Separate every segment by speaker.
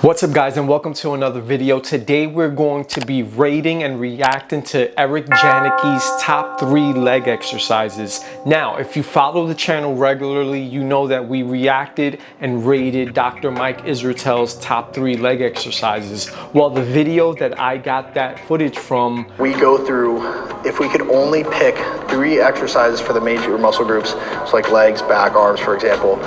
Speaker 1: What's up guys, and welcome to another video. Today we're going to be rating and reacting to Eric Janicki's top 3 leg exercises. Now, if you follow the channel regularly, you know that we reacted and rated Dr. Mike Israetel's top 3 leg exercises. Well, the video that I got that footage from,
Speaker 2: we go through, if we could only pick 3 exercises for the major muscle groups, so like legs, back, arms, for example,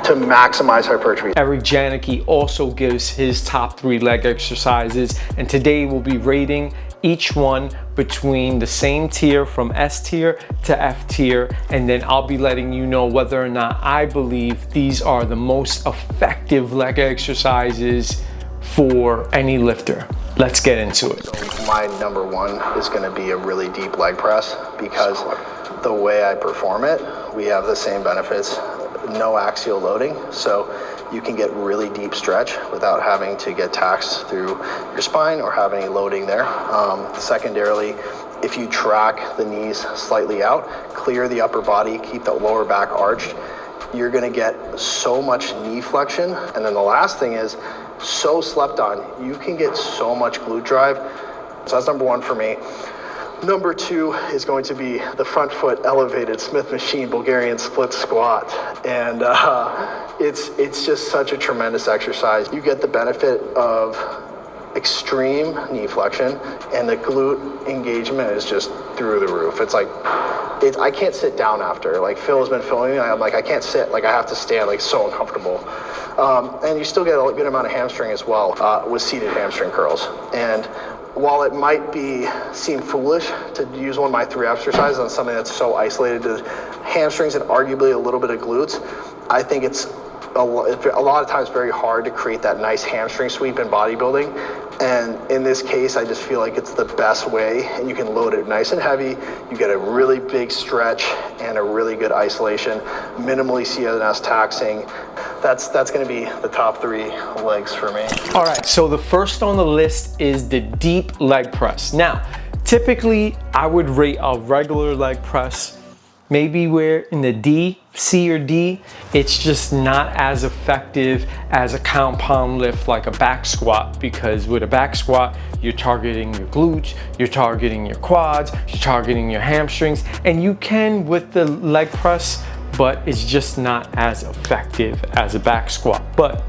Speaker 2: to maximize hypertrophy.
Speaker 1: Eric Janicki also gives his top 3 leg exercises, and today we'll be rating each one between the same tier from S tier to F tier, and then I'll be letting you know whether or not I believe these are the most effective leg exercises for any lifter. Let's get into it.
Speaker 2: So my number 1 is going to be a really deep leg press, because the way I perform it, we have the same benefits. No axial loading, so you can get really deep stretch without having to get taxed through your spine or have any loading there. Secondarily, if you track the knees slightly out, clear the upper body, keep the lower back arched, you're going to get so much knee flexion. And then the last thing is, so slept on, you can get so much glute drive. So that's number 1 for me. Number 2 is going to be the front foot elevated Smith machine Bulgarian split squat. And it's just such a tremendous exercise. You get the benefit of extreme knee flexion, and the glute engagement is just through the roof. It's like, I can't sit down after. Like Phil has been filming me, I'm like, I can't sit, like I have to stand, like so uncomfortable. And you still get a good amount of hamstring as well with seated hamstring curls. And while it might seem foolish to use one of my 3 exercises on something that's so isolated to hamstrings and arguably a little bit of glutes, I think it's a lot of times very hard to create that nice hamstring sweep in bodybuilding. And in this case, I just feel like it's the best way, and you can load it nice and heavy. You get a really big stretch and a really good isolation, minimally CNS taxing. That's going to be the top 3 legs for me.
Speaker 1: All right, so the first on the list is the deep leg press. Now, typically I would rate a regular leg press maybe we're in the D, C or D. It's just not as effective as a compound lift like a back squat, because with a back squat, you're targeting your glutes, you're targeting your quads, you're targeting your hamstrings, and you can with the leg press, but it's just not as effective as a back squat. But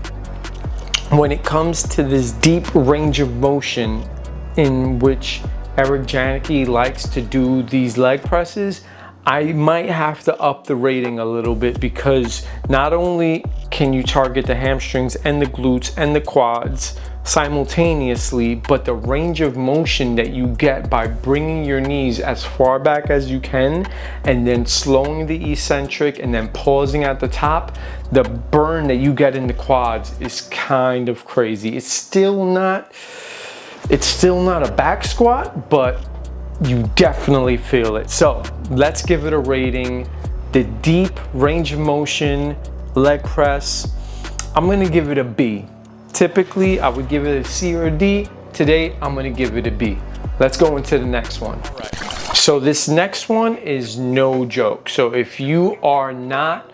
Speaker 1: when it comes to this deep range of motion in which Eric Janicki likes to do these leg presses, I might have to up the rating a little bit, because not only can you target the hamstrings and the glutes and the quads simultaneously, but the range of motion that you get by bringing your knees as far back as you can and then slowing the eccentric and then pausing at the top, the burn that you get in the quads is kind of crazy. It's still not a back squat, but you definitely feel it. So let's give it a rating. The deep range of motion leg press, I'm gonna give it a B. Typically I would give it a C or a D. Today I'm gonna give it a B. Let's go into the next one. Right. So this next one is no joke. So if you are not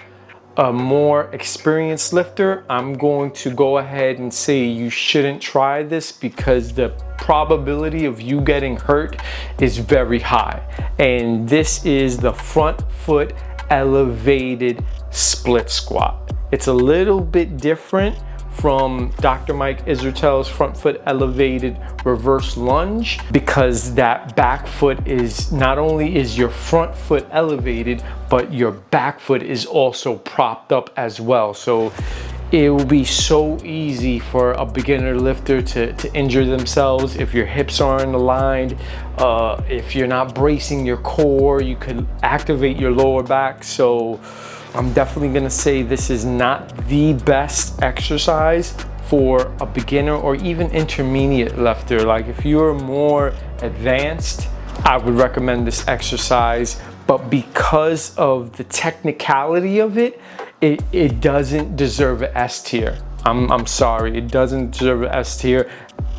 Speaker 1: a more experienced lifter, I'm going to go ahead and say you shouldn't try this, because the probability of you getting hurt is very high. And this is the front foot elevated split squat. It's a little bit different from Dr. Mike Israetel's front foot elevated reverse lunge, because that back foot is, not only is your front foot elevated, but your back foot is also propped up as well. So it will be so easy for a beginner lifter to injure themselves if your hips aren't aligned. If you're not bracing your core, you could activate your lower back. So I'm definitely gonna say this is not the best exercise for a beginner or even intermediate lifter. Like if you're more advanced, I would recommend this exercise, but because of the technicality of it, it doesn't deserve an S tier. I'm sorry, it doesn't deserve an S tier.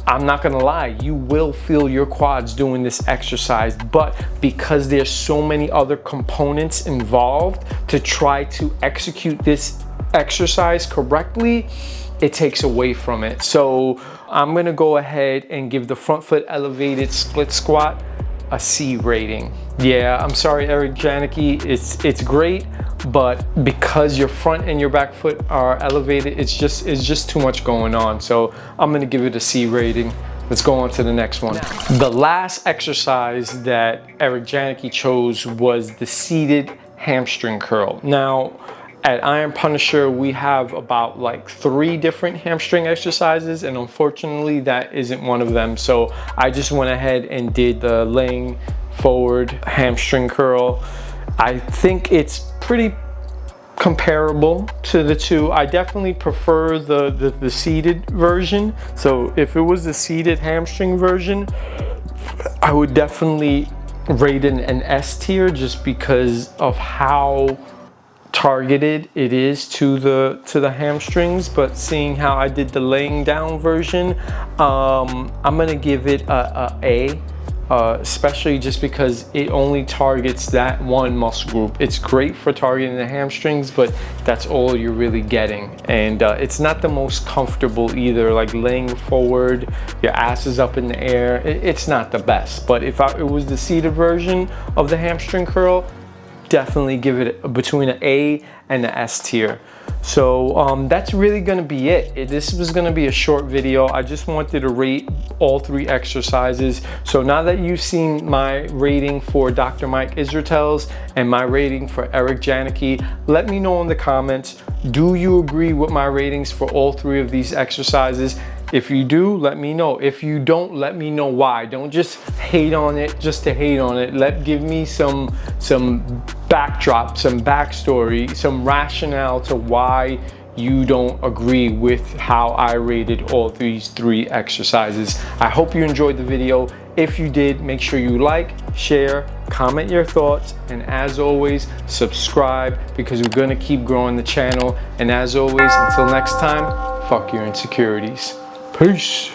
Speaker 1: I'm not gonna lie, you will feel your quads doing this exercise, but because there's so many other components involved to try to execute this exercise correctly, it takes away from it. So I'm gonna go ahead and give the front foot elevated split squat a C rating. Yeah, I'm sorry, Eric Janicki, it's great, but because your front and your back foot are elevated, it's just too much going on. So I'm gonna give it a C rating. Let's go on to the next one. The last exercise that Eric Janicki chose was the seated hamstring curl. Now, at Iron Punisher, we have about like 3 different hamstring exercises, and unfortunately that isn't one of them. So I just went ahead and did the laying forward hamstring curl. I think it's pretty comparable to the two. I definitely prefer the seated version. So if it was the seated hamstring version, I would definitely rate it an S tier, just because of how targeted it is to the hamstrings. But seeing how I did the laying down version, I'm gonna give it a especially just because it only targets that one muscle group. It's great for targeting the hamstrings, but that's all you're really getting. And it's not the most comfortable either, like laying forward, your ass is up in the air. It's not the best. But if it was the seated version of the hamstring curl, definitely give it between an A and an S tier. So that's really gonna be it. This was gonna be a short video. I just wanted to rate all 3 exercises. So now that you've seen my rating for Dr. Mike Israetel's and my rating for Eric Janicki, let me know in the comments, do you agree with my ratings for all 3 of these exercises? If you do, let me know. If you don't, let me know why. Don't just hate on it just to hate on it. Give me some backdrop, some backstory, some rationale to why you don't agree with how I rated all these 3 exercises. I hope you enjoyed the video. If you did, make sure you like, share, comment your thoughts, and as always, subscribe, because we're gonna keep growing the channel. And as always, until next time, fuck your insecurities. Peace.